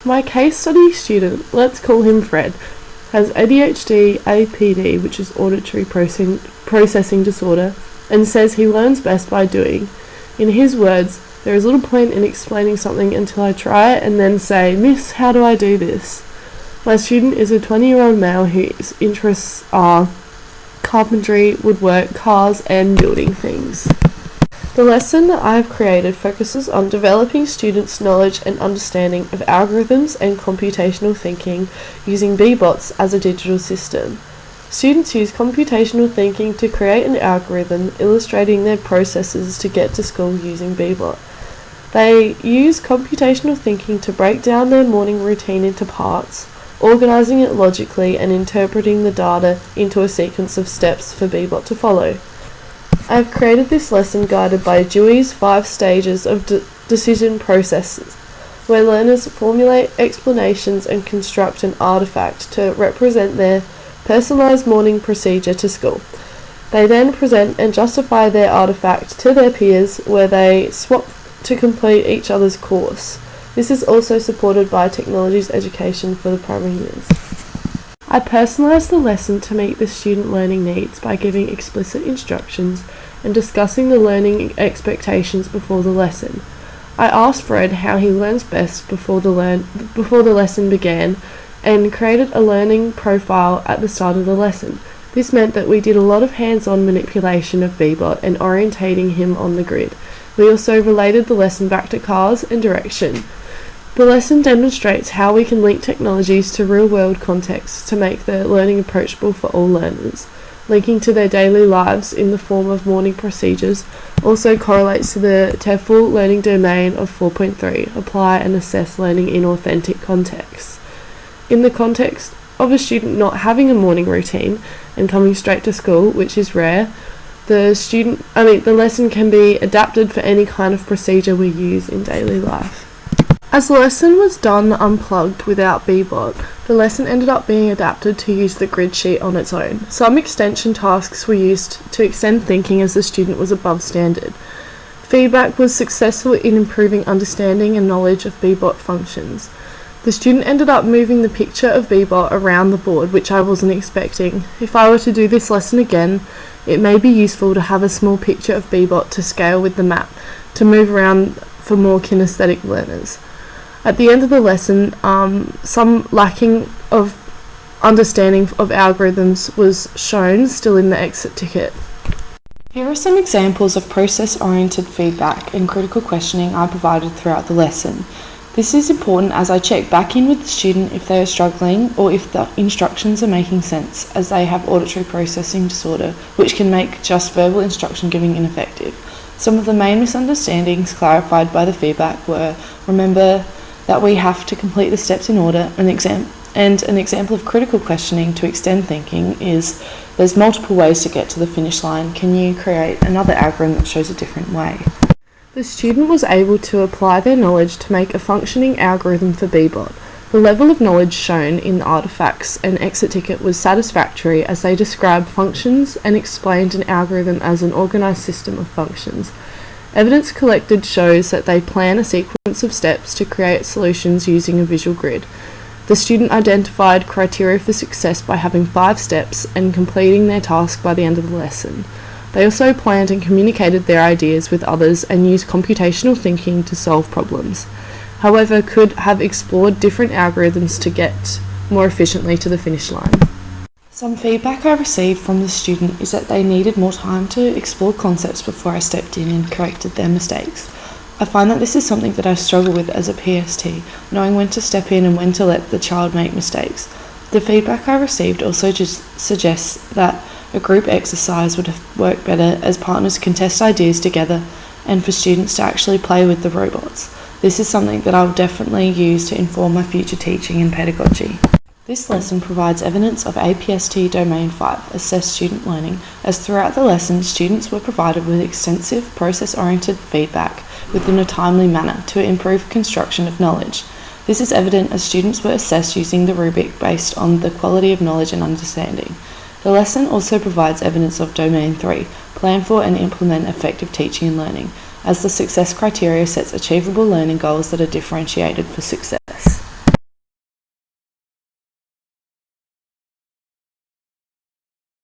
My case study student, let's call him Fred, has ADHD, APD, which is auditory processing disorder, and says he learns best by doing. In his words, there is little point in explaining something until I try it and then say, "Miss, how do I do this?" My student is a 20-year-old male whose interests are carpentry, woodwork, cars, and building things. The lesson that I have created focuses on developing students' knowledge and understanding of algorithms and computational thinking using BBOTS as a digital system. Students use computational thinking to create an algorithm illustrating their processes to get to school using BBOT. They use computational thinking to break down their morning routine into parts, organising it logically and interpreting the data into a sequence of steps for BBOT to follow. I have created this lesson guided by Dewey's 5 stages of decision processes, where learners formulate explanations and construct an artifact to represent their personalised morning procedure to school. They then present and justify their artifact to their peers, where they swap to complete each other's course. This is also supported by Technologies Education for the primary years. I personalised the lesson to meet the student learning needs by giving explicit instructions and discussing the learning expectations before the lesson. I asked Fred how he learns best before the lesson began and created a learning profile at the start of the lesson. This meant that we did a lot of hands-on manipulation of BBOT and orientating him on the grid. We also related the lesson back to cars and direction. The lesson demonstrates how we can link technologies to real-world contexts to make the learning approachable for all learners. Linking to their daily lives in the form of morning procedures also correlates to the TEFL learning domain of 4.3, apply and assess learning in authentic contexts. In the context of a student not having a morning routine and coming straight to school, which is rare, the lesson can be adapted for any kind of procedure we use in daily life. As the lesson was done unplugged without BBOT, the lesson ended up being adapted to use the grid sheet on its own. Some extension tasks were used to extend thinking as the student was above standard. Feedback was successful in improving understanding and knowledge of BBOT functions. The student ended up moving the picture of BBOT around the board, which I wasn't expecting. If I were to do this lesson again, it may be useful to have a small picture of BBOT to scale with the map, to move around for more kinesthetic learners. At the end of the lesson, some lacking of understanding of algorithms was shown still in the exit ticket. Here are some examples of process-oriented feedback and critical questioning I provided throughout the lesson. This is important as I check back in with the student if they are struggling or if the instructions are making sense, as they have auditory processing disorder, which can make just verbal instruction giving ineffective. Some of the main misunderstandings clarified by the feedback were: remember that we have to complete the steps in order. An example of critical questioning to extend thinking is: there's multiple ways to get to the finish line. Can you create another algorithm that shows a different way? The student was able to apply their knowledge to make a functioning algorithm for BBOT. The level of knowledge shown in the artifacts and exit ticket was satisfactory, as they described functions and explained an algorithm as an organised system of functions. Evidence collected shows that they plan a sequence of steps to create solutions using a visual grid. The student identified criteria for success by having 5 steps and completing their task by the end of the lesson. They also planned and communicated their ideas with others and used computational thinking to solve problems. However, could have explored different algorithms to get more efficiently to the finish line. Some feedback I received from the student is that they needed more time to explore concepts before I stepped in and corrected their mistakes. I find that this is something that I struggle with as a PST, knowing when to step in and when to let the child make mistakes. The feedback I received also just suggests that a group exercise would have worked better, as partners can test ideas together and for students to actually play with the robots. This is something that I'll definitely use to inform my future teaching and pedagogy. This lesson provides evidence of APST Domain 5, Assess Student Learning, as throughout the lesson students were provided with extensive process-oriented feedback within a timely manner to improve construction of knowledge. This is evident as students were assessed using the rubric based on the quality of knowledge and understanding. The lesson also provides evidence of Domain 3, Plan for and implement effective teaching and learning, as the success criteria sets achievable learning goals that are differentiated for success.